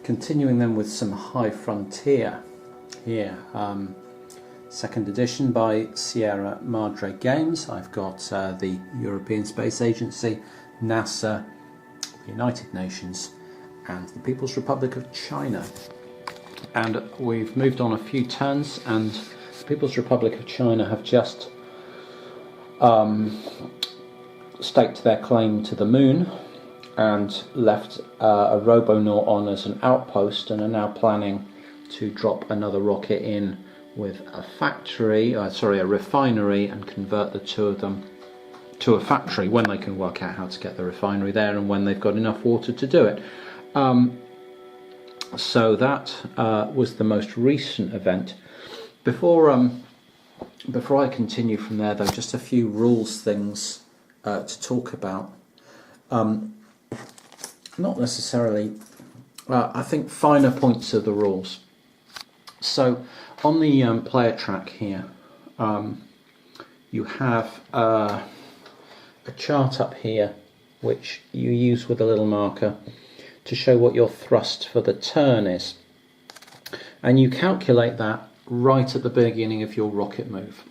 Continuing then with some High Frontier here, second edition by Sierra Madre Games. I've got the European Space Agency, NASA, the United Nations and the People's Republic of China. And we've moved on a few turns, and the People's Republic of China have just staked their claim to the moon and left a Robonaut on as an outpost, and are now planning to drop another rocket in with a refinery, and convert the two of them to a factory when they can work out how to get the refinery there and when they've got enough water to do it. So that was the most recent event. Before I continue from there, though, just a few rules things to talk about. Not necessarily, I think, finer points of the rules. So on the player track here, you have a chart up here which you use with a little marker to show what your thrust for the turn is, and you calculate that right at the beginning of your rocket move,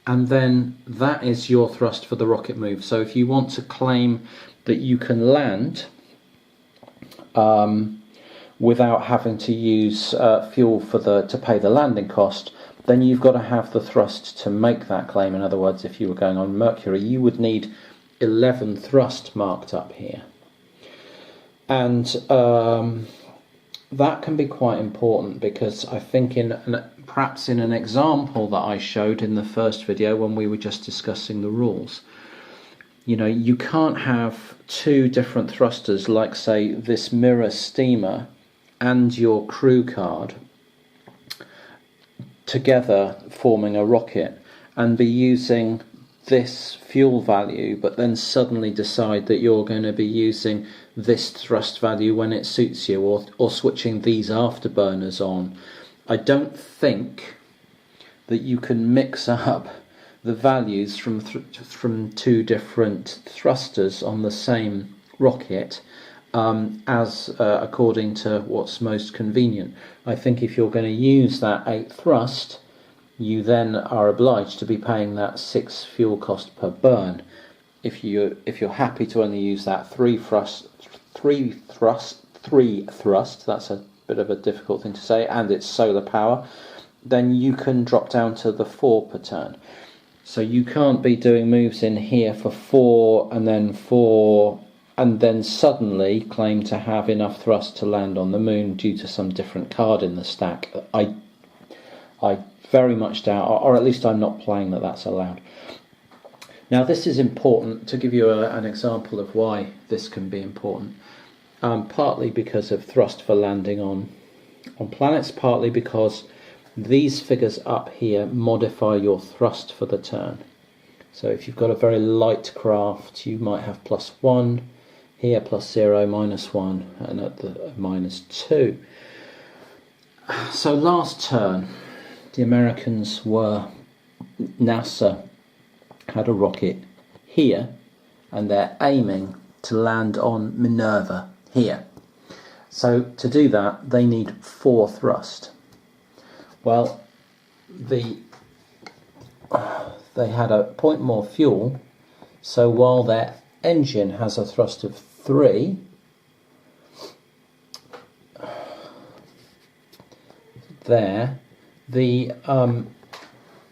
and then that is your thrust for the rocket move. So if you want to claim that you can land without having to use fuel to pay the landing cost, then you've got to have the thrust to make that claim. In other words, if you were going on Mercury, you would need 11 thrust marked up here. And that can be quite important, because I think perhaps in an example that I showed in the first video when we were just discussing the rules, you know, you can't have two different thrusters, like say this mirror steamer and your crew card together forming a rocket, and be using this fuel value but then suddenly decide that you're going to be using this thrust value when it suits you, or switching these afterburners on. I don't think that you can mix up the values from two different thrusters on the same rocket as according to what's most convenient. I think if you're going to use that 8 thrust, you then are obliged to be paying that 6 fuel cost per burn. If you're happy to only use that 3 thrust, that's a bit of a difficult thing to say, and it's solar power, then you can drop down to the 4 per turn. So you can't be doing moves in here for 4 and then 4 and then suddenly claim to have enough thrust to land on the moon due to some different card in the stack. I very much doubt, or at least I'm not playing that that's allowed. Now this is important to give you an example of why this can be important. Partly because of thrust for landing on planets, partly because these figures up here modify your thrust for the turn. So if you've got a very light craft, you might have +1, here +0, -1, and at the -2. So last turn, the NASA had a rocket here, and they're aiming to land on Minerva here. So to do that, they need 4 thrust. Well, they had a point more fuel, so while their engine has a thrust of 3, there, the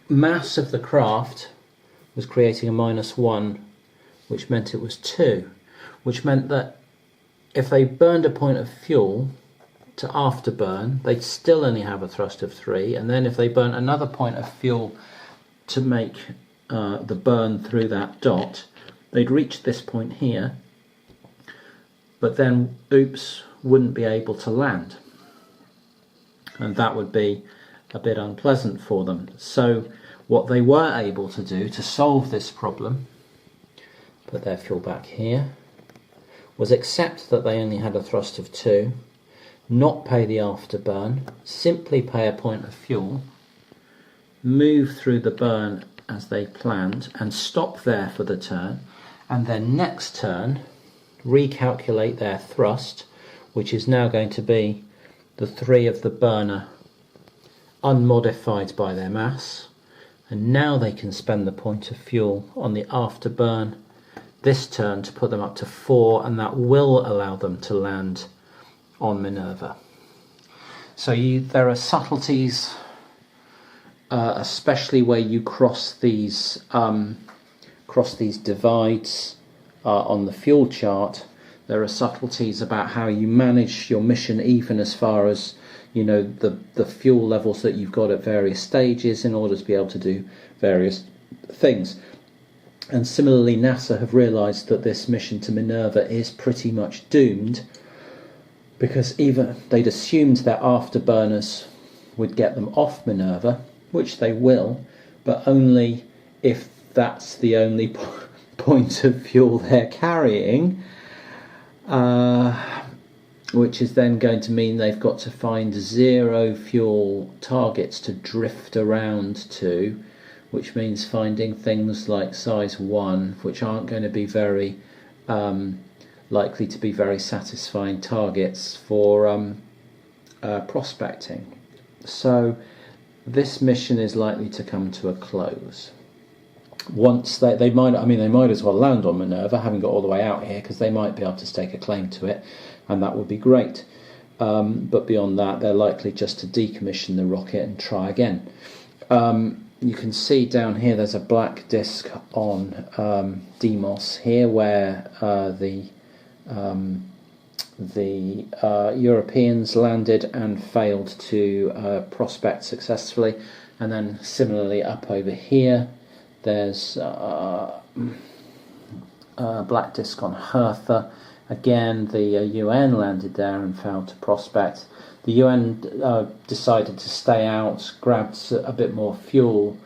mass of the craft was creating a -1, which meant it was 2, which meant that if they burned a point of fuel to afterburn, they'd still only have a thrust of 3, and then if they burn another point of fuel to make the burn through that dot, they'd reach this point here, but then, oops, wouldn't be able to land, and that would be a bit unpleasant for them. So what they were able to do to solve this problem, put their fuel back here, was accept that they only had a thrust of 2, not pay the afterburn, simply pay a point of fuel, move through the burn as they planned, and stop there for the turn, and then next turn recalculate their thrust which is now going to be the 3 of the burner unmodified by their mass, and now they can spend the point of fuel on the afterburn this turn to put them up to 4, and that will allow them to land on Minerva. So there are subtleties, especially where you cross these divides on the fuel chart. There are subtleties about how you manage your mission, even as far as, you know, the fuel levels that you've got at various stages in order to be able to do various things. And similarly, NASA have realised that this mission to Minerva is pretty much doomed, because even they'd assumed that afterburners would get them off Minerva, which they will, but only if that's the only point of fuel they're carrying, which is then going to mean they've got to find 0 fuel targets to drift around to, which means finding things like size 1, which aren't going to be very likely to be very satisfying targets for prospecting. So this mission is likely to come to a close. Once they might as well land on Minerva, having got all the way out here, because they might be able to stake a claim to it, and that would be great. But beyond that, they're likely just to decommission the rocket and try again. You can see down here there's a black disc on Deimos here, where the Europeans landed and failed to prospect successfully. And then similarly up over here there's a black disc on Hertha. Again, the UN landed there and failed to prospect. The UN decided to stay out, grabbed a bit more fuel,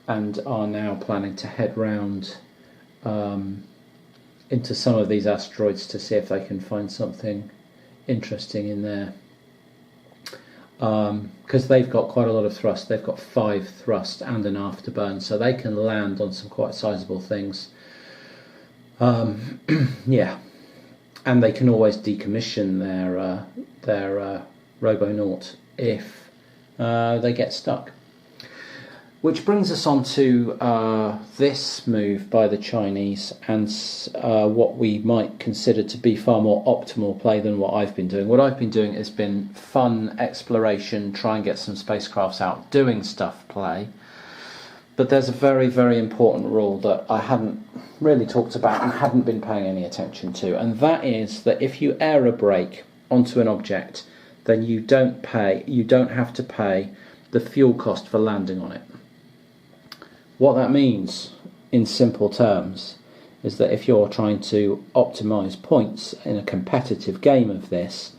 and are now planning to head round into some of these asteroids to see if they can find something interesting in there. Because they've got quite a lot of thrust. They've got 5 thrust and an afterburn, so they can land on some quite sizable things. Yeah, and they can always decommission their Robonaut if they get stuck. Which brings us on to this move by the Chinese and what we might consider to be far more optimal play than what I've been doing. What I've been doing has been fun exploration, try and get some spacecrafts out doing stuff play. But there's a very, very important rule that I hadn't really talked about and hadn't been paying any attention to, and that is that if you aerobrake onto an object, then you don't have to pay the fuel cost for landing on it. What that means, in simple terms, is that if you're trying to optimize points in a competitive game of this,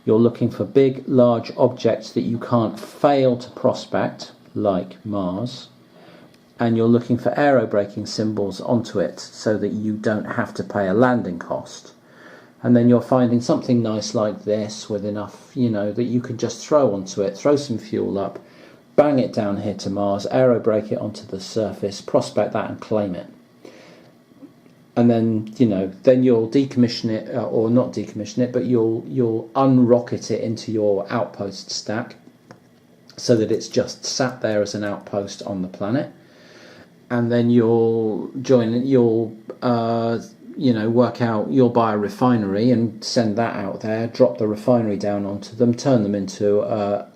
you're looking for big, large objects that you can't fail to prospect, like Mars, and you're looking for aerobraking symbols onto it so that you don't have to pay a landing cost. And then you're finding something nice like this with enough, that you can just throw onto it, throw some fuel up, bang it down here to Mars, aerobrake it onto the surface, prospect that and claim it. And then, then you'll decommission it, or not decommission it, but you'll unrocket it into your outpost stack so that it's just sat there as an outpost on the planet. And then you'll work out, you'll buy a refinery and send that out there, drop the refinery down onto them, turn them into a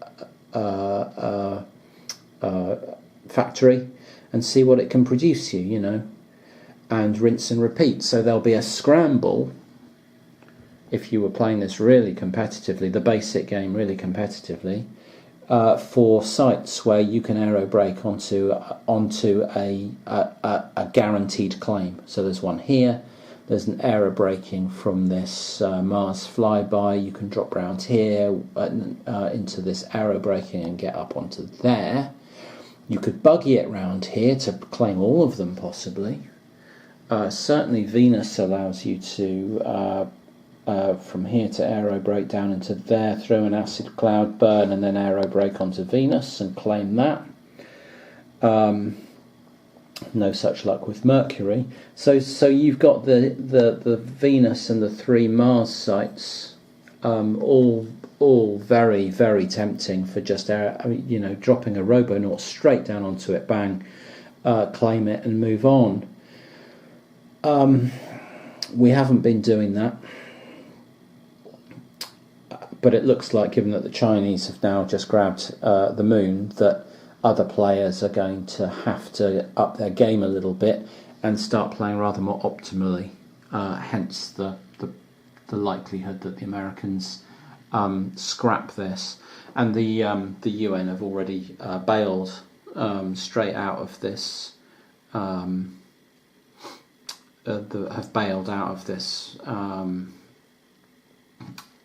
factory and see what it can produce you, and rinse and repeat. So there'll be a scramble, if you were playing this really competitively, the basic game really competitively, for sites where you can aerobrake onto a guaranteed claim. So there's one here. There's an aerobraking from this Mars flyby. You can drop round here into this aerobraking and get up onto there. You could buggy it round here to claim all of them, possibly. Certainly Venus allows you to, from here to aerobrake down into there, throw an acid cloud, burn, and then aerobrake onto Venus and claim that. No such luck with Mercury. So you've got the Venus and the 3 Mars sites all very, very tempting for just dropping a Robonaut straight down onto it, bang, claim it and move on. We haven't been doing that, but it looks like, given that the Chinese have now just grabbed the moon, that other players are going to have to up their game a little bit and start playing rather more optimally. Hence the likelihood that the Americans scrap this, and the UN have already bailed straight out of this. Have bailed out of this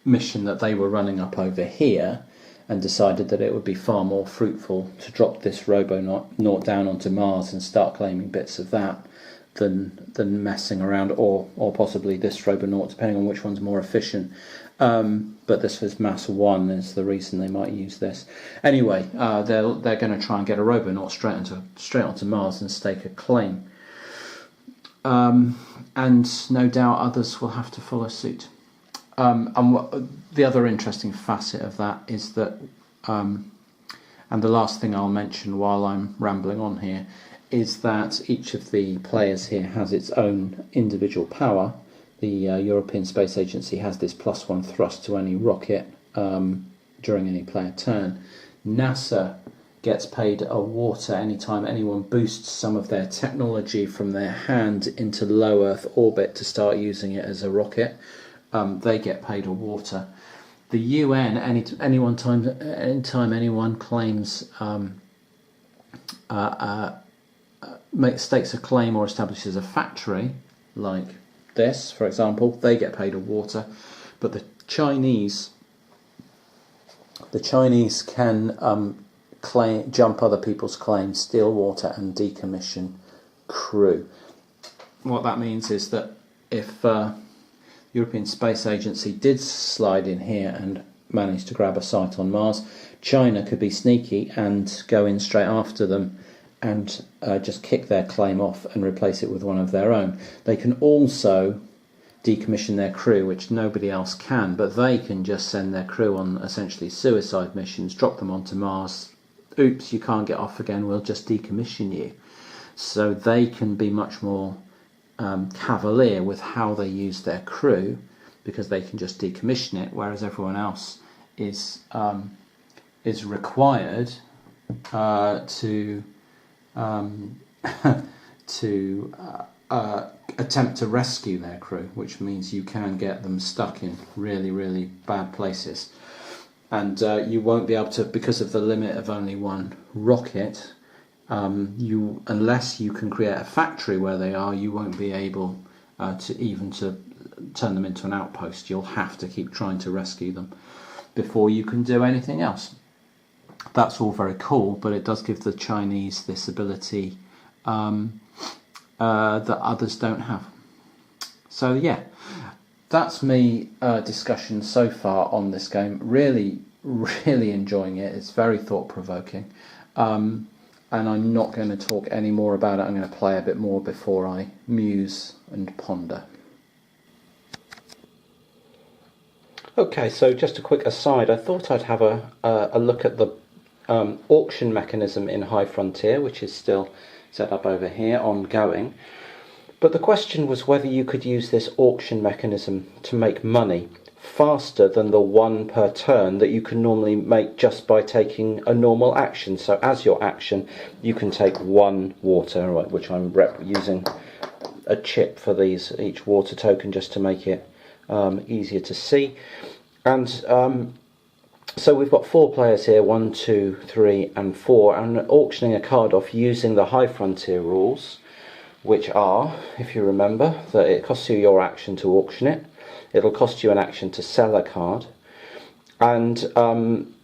mission that they were running up over here, and decided that it would be far more fruitful to drop this Robonaut down onto Mars and start claiming bits of that than messing around, or possibly this Robonaut, depending on which one's more efficient. But this was Mass 1 is the reason they might use this. Anyway, they're going to try and get a Robonaut straight onto Mars and stake a claim. And no doubt others will have to follow suit. The other interesting facet of that is that, and the last thing I'll mention while I'm rambling on here, is that each of the players here has its own individual power. The European Space Agency has this +1 thrust to any rocket during any player turn. NASA gets paid a water anytime anyone boosts some of their technology from their hand into low Earth orbit to start using it as a rocket. They get paid a water. The UN, anytime anyone claims, stakes a claim or establishes a factory, like this, for example, they get paid a water. But the Chinese can jump other people's claims, steal water, and decommission crew. What that means is that if European Space Agency did slide in here and manage to grab a site on Mars, China could be sneaky and go in straight after them and just kick their claim off and replace it with one of their own. They can also decommission their crew, which nobody else can, but they can just send their crew on essentially suicide missions, drop them onto Mars. Oops, you can't get off again, we'll just decommission you. So they can be much more cavalier with how they use their crew, because they can just decommission it, whereas everyone else is required to attempt to rescue their crew, which means you can get them stuck in really, really bad places. And you won't be able to, because of the limit of only one rocket, unless you can create a factory where they are, you won't be able to turn them into an outpost. You'll have to keep trying to rescue them before you can do anything else. That's all very cool, but it does give the Chinese this ability that others don't have. So yeah, that's me discussion so far on this game. Really, really enjoying it. It's very thought-provoking. And I'm not going to talk any more about it. I'm going to play a bit more before I muse and ponder. Okay, so just a quick aside. I thought I'd have a look at the auction mechanism in High Frontier, which is still set up over here, ongoing. But the question was whether you could use this auction mechanism to make money faster than the one per turn that you can normally make just by taking a normal action. So as your action, you can take one water, right, which I'm using a chip for each water token just to make it easier to see. And so we've got 4 players here, 1, 2, 3 and 4, and auctioning a card off using the High Frontier rules, which are, if you remember, that it costs you your action to auction it, it'll cost you an action to sell a card, and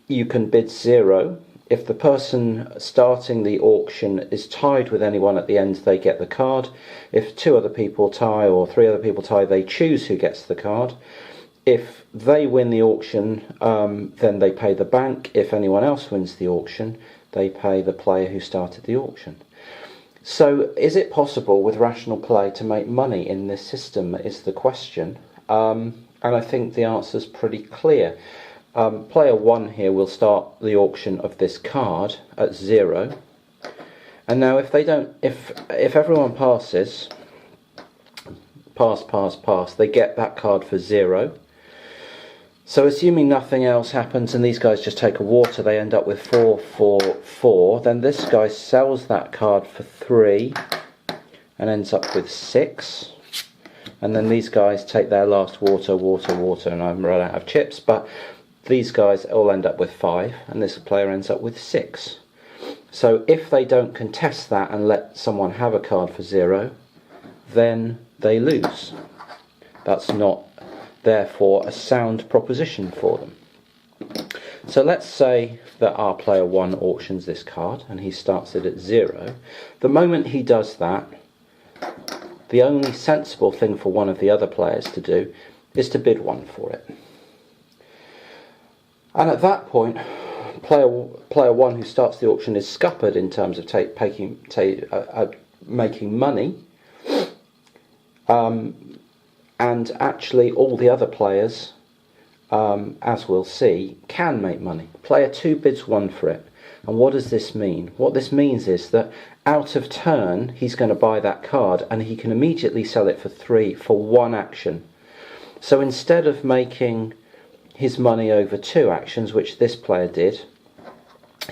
you can bid 0. If the person starting the auction is tied with anyone at the end, they get the card. If 2 other people tie or 3 other people tie, they choose who gets the card. If they win the auction, then they pay the bank. If anyone else wins the auction, they pay the player who started the auction. So is it possible with rational play to make money in this system is the question. And And I think the answer's pretty clear. Player 1 here will start the auction of this card at 0. And now if everyone passes, pass, they get that card for 0. So assuming nothing else happens and these guys just take a water, they end up with 4, 4, 4. Then this guy sells that card for 3 and ends up with 6. And then these guys take their last water, and I'm run out of chips, but these guys all end up with 5, and this player ends up with 6. So if they don't contest that and let someone have a card for 0, then they lose. That's not, therefore, a sound proposition for them. So let's say that our player 1 auctions this card and he starts it at 0. The moment he does that, the only sensible thing for one of the other players to do is to bid 1 for it. And at that point, player 1 who starts the auction is scuppered in terms of making money. And actually all the other players, as we'll see, can make money. Player 2 bids 1 for it. And what does this mean? What this means is that out of turn he's going to buy that card and he can immediately sell it for 3 for 1 action. So instead of making his money over 2 actions, which this player did,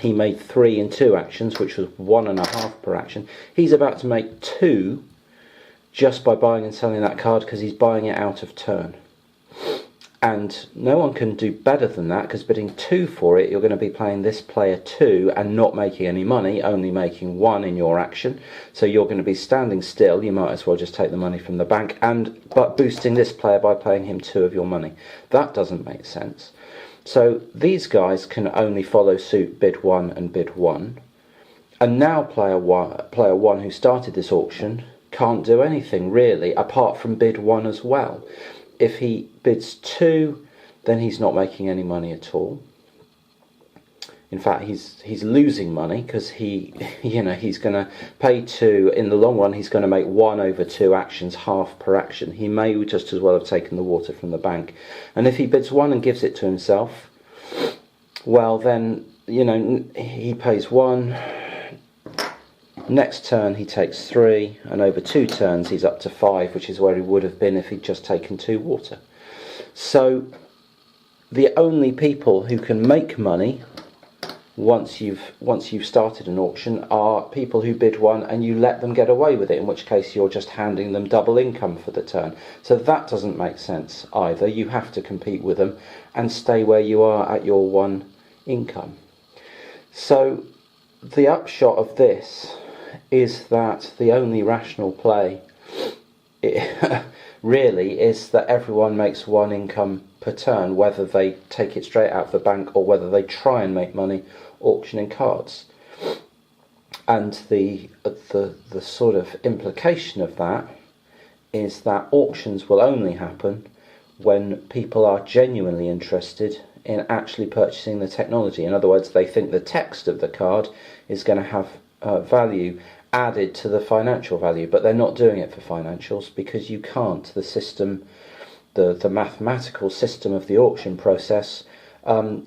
he made 3 in 2 actions, which was 1.5 per action. He's about to make 2 just by buying and selling that card because he's buying it out of turn. And no one can do better than that, because bidding 2 for it, you're going to be playing this player 2 and not making any money, only making 1 in your action. So you're going to be standing still. You might as well just take the money from the bank, but boosting this player by paying him 2 of your money. That doesn't make sense. So these guys can only follow suit, bid 1 and bid 1. And now player 1 who started this auction can't do anything really apart from bid 1 as well. If he bids 2, then he's not making any money at all. In fact, he's losing money because he's going to pay 2 in the long run. He's going to make 1 over 2 actions, half per action. He may just as well have taken the water from the bank. And if he bids 1 and gives it to himself, well then he pays 1. Next turn he takes 3, and over 2 turns he's up to 5, which is where he would have been if he'd just taken 2 water. So the only people who can make money once you've started an auction are people who bid 1 and you let them get away with it, in which case you're just handing them double income for the turn. So that doesn't make sense either. You have to compete with them and stay where you are at your 1 income. So the upshot of this is that the only rational play really is that everyone makes 1 income per turn, whether they take it straight out of the bank or whether they try and make money auctioning cards. And the sort of implication of that is that auctions will only happen when people are genuinely interested in actually purchasing the technology. In other words, they think the text of the card is going to have value added to the financial value, but they're not doing it for financials because you can't. The system, the mathematical system of the auction process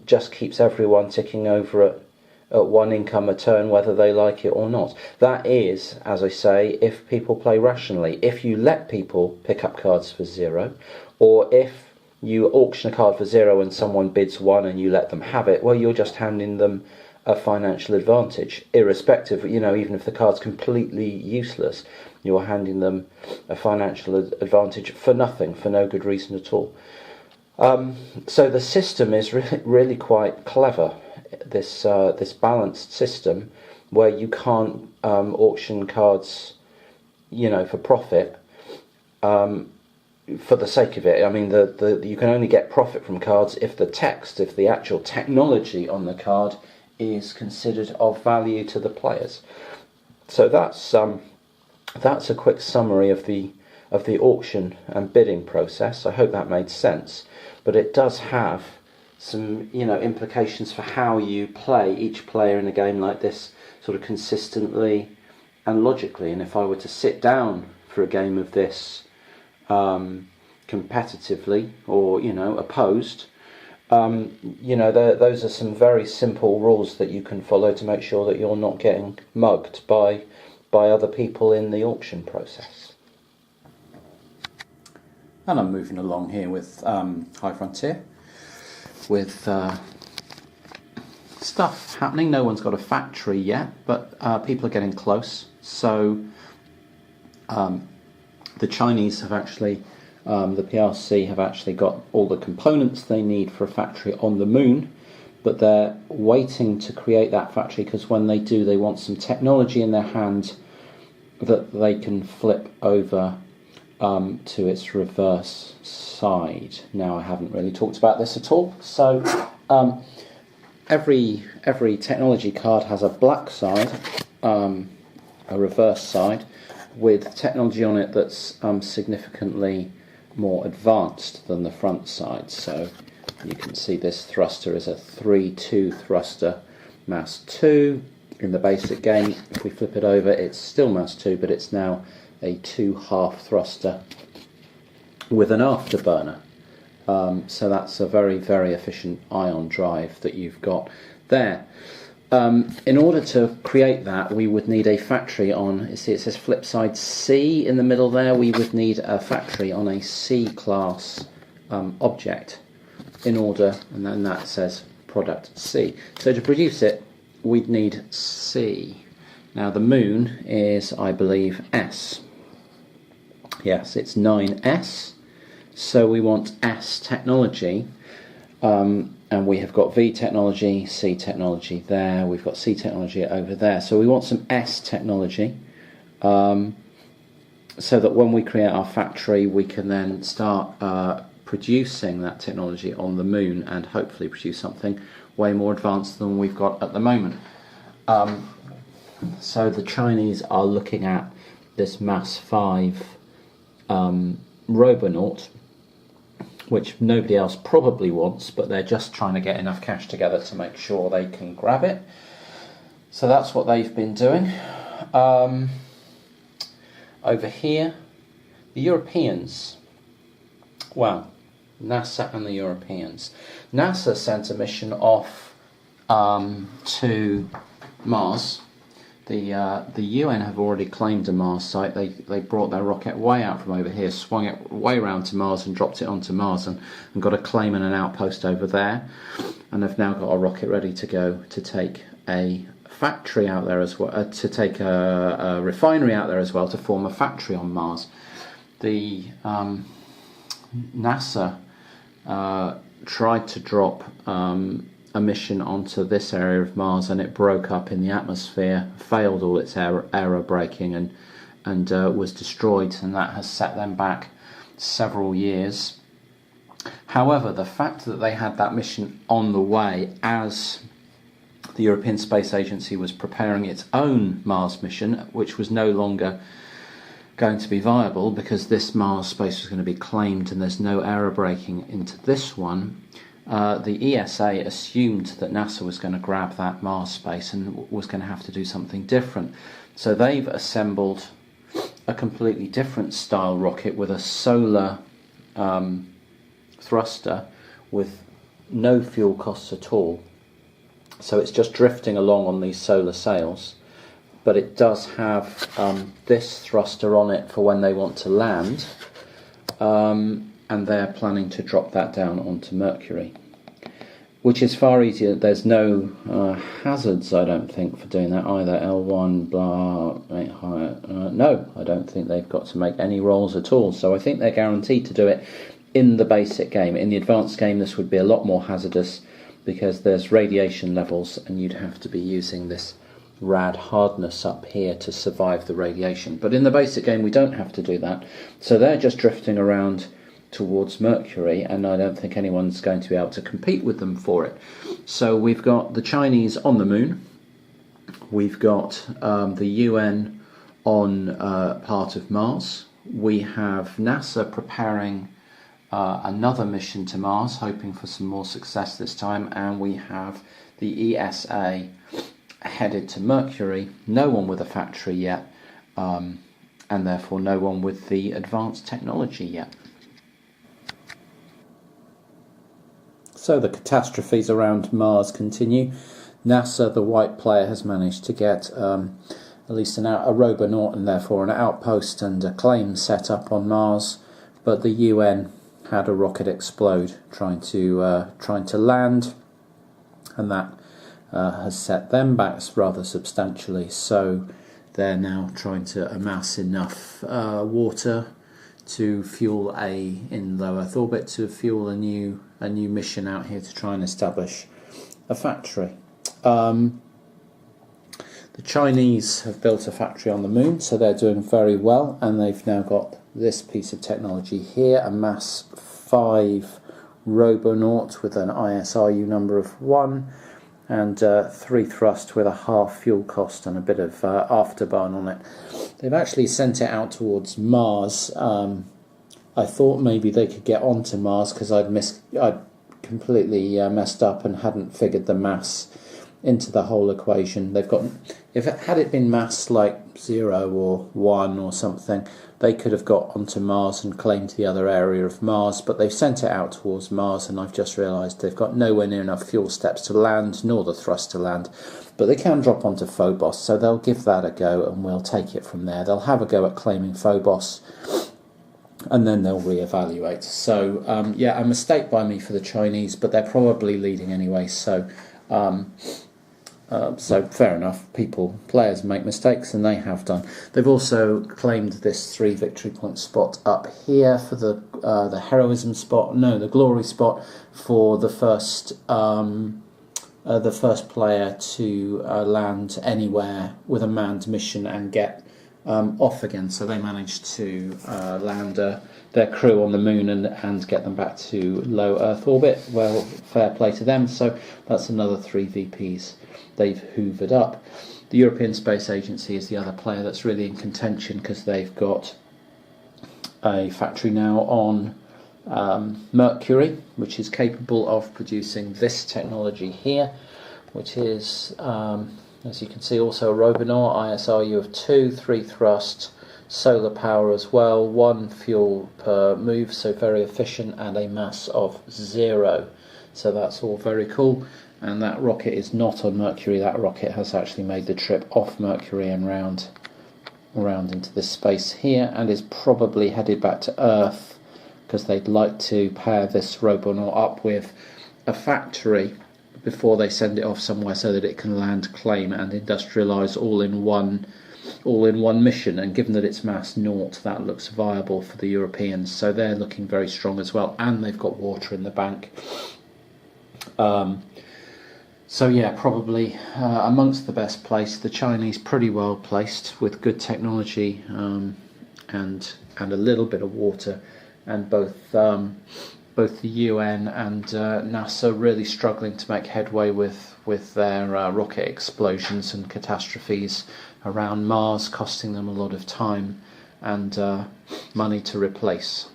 just keeps everyone ticking over at 1 income a turn, whether they like it or not. That is, as I say, if people play rationally. If you let people pick up cards for 0, or if you auction a card for 0 and someone bids 1 and you let them have it, well, you're just handing them a financial advantage, irrespective, even if the card's completely useless, you're handing them a financial advantage for nothing, for no good reason at all. So the system is really quite clever, this balanced system, where you can't auction cards, for profit, for the sake of it. I mean, you can only get profit from cards if the actual technology on the card is considered of value to the players. So that's a quick summary of the auction and bidding process. I hope that made sense, but it does have some implications for how you play each player in a game like this, sort of consistently and logically. And if I were to sit down for a game of this competitively or, opposed, those are some very simple rules that you can follow to make sure that you're not getting mugged by other people in the auction process. And I'm moving along here with High Frontier, with stuff happening. No one's got a factory yet, but people are getting close. So the Chinese have actually, the PRC have actually got all the components they need for a factory on the moon, but they're waiting to create that factory because when they do, they want some technology in their hand that they can flip over to its reverse side. Now, I haven't really talked about this at all. So every technology card has a black side, a reverse side, with technology on it that's significantly more advanced than the front side. So you can see this thruster is a 3-2 thruster, mass 2. In the basic game, if we flip it over, it's still mass 2, but it's now a 2-half thruster with an afterburner. So that's a very, very efficient ion drive that you've got there. In order to create that, we would need a factory on, you see it says flip side C in the middle there, we would need a factory on a C-class object in order, and then that says product C. So to produce it, we'd need C. Now the moon is, I believe, S. Yes, it's 9S, so we want S technology. And we have got V technology, C technology there, we've got C technology over there. So we want some S technology, so that when we create our factory, we can then start producing that technology on the moon and hopefully produce something way more advanced than we've got at the moment. So the Chinese are looking at this Mass 5 Robonaut, which nobody else probably wants, but they're just trying to get enough cash together to make sure they can grab it. So that's what they've been doing. Over here, the Europeans. Well, NASA and the Europeans. NASA sent a mission off to Mars. The UN have already claimed a Mars site. They brought their rocket way out from over here, swung it way around to Mars and dropped it onto Mars and got a claim and an outpost over there. And they've now got a rocket ready to go to take a factory out there as well, to take a refinery out there as well, to form a factory on Mars. The NASA tried to drop a mission onto this area of Mars, and it broke up in the atmosphere, failed all its aero braking, and was destroyed, and that has set them back several years. However, the fact that they had that mission on the way as the European Space Agency was preparing its own Mars mission, which was no longer going to be viable because this Mars space was going to be claimed and there's no aero braking into this one, the ESA assumed that NASA was going to grab that Mars space and was going to have to do something different. So they've assembled a completely different style rocket with a solar thruster with no fuel costs at all. So it's just drifting along on these solar sails. But it does have this thruster on it for when they want to land. And they're planning to drop that down onto Mercury, which is far easier. There's no hazards, I don't think, for doing that either. L1, blah, no, I don't think they've got to make any rolls at all. So I think they're guaranteed to do it in the basic game. In the advanced game, this would be a lot more hazardous because there's radiation levels and you'd have to be using this rad hardness up here to survive the radiation. But in the basic game, we don't have to do that. So they're just drifting around towards Mercury, and I don't think anyone's going to be able to compete with them for it. So we've got the Chinese on the moon, we've got the UN on part of Mars, we have NASA preparing another mission to Mars, hoping for some more success this time, and we have the ESA headed to Mercury, no one with a factory yet, and therefore no one with the advanced technology yet. So the catastrophes around Mars continue. NASA, the white player, has managed to get at least a robonaut and therefore an outpost and a claim set up on Mars, but the UN had a rocket explode trying to land, and that has set them back rather substantially. So they're now trying to amass enough water to fuel in low Earth orbit to fuel a new mission out here to try and establish a factory. The Chinese have built a factory on the moon, so they're doing very well, and they've now got this piece of technology here, a Mass 5 Robonaut with an ISRU number of 1 and 3 thrust with a half fuel cost and a bit of afterburn on it. They've actually sent it out towards Mars. I thought maybe they could get onto Mars because I'd completely messed up and hadn't figured the mass into the whole equation. Had it been mass like 0 or 1 or something, they could have got onto Mars and claimed the other area of Mars, but they've sent it out towards Mars, and I've just realised they've got nowhere near enough fuel steps to land, nor the thrust to land, but they can drop onto Phobos, so they'll give that a go and we'll take it from there. They'll have a go at claiming Phobos, and then they'll reevaluate. So, a mistake by me for the Chinese, but they're probably leading anyway, so fair enough, players make mistakes, and they have done. They've also claimed this 3 victory point spot up here for the heroism spot, the glory spot for the first player to land anywhere with a manned mission and get off again. So they managed to land their crew on the moon and get them back to low Earth orbit. Well, fair play to them. So that's another 3 VPs they've hoovered up. The European Space Agency is the other player that's really in contention because they've got a factory now on Mercury, which is capable of producing this technology here, which is, as you can see, also a Robonaut, ISRU of 2, 3 thrust, solar power as well, 1 fuel per move, so very efficient, and a mass of 0. So that's all very cool. And that rocket is not on Mercury. That rocket has actually made the trip off Mercury and round into this space here, and is probably headed back to Earth because they'd like to pair this Robonaut up with a factory before they send it off somewhere so that it can land, claim, and industrialise all in one mission. And given that it's mass 0, that looks viable for the Europeans. So they're looking very strong as well, and they've got water in the bank. So yeah, probably amongst the best placed. The Chinese pretty well placed with good technology and a little bit of water, and both the UN and NASA really struggling to make headway with their rocket explosions and catastrophes around Mars, costing them a lot of time and money to replace.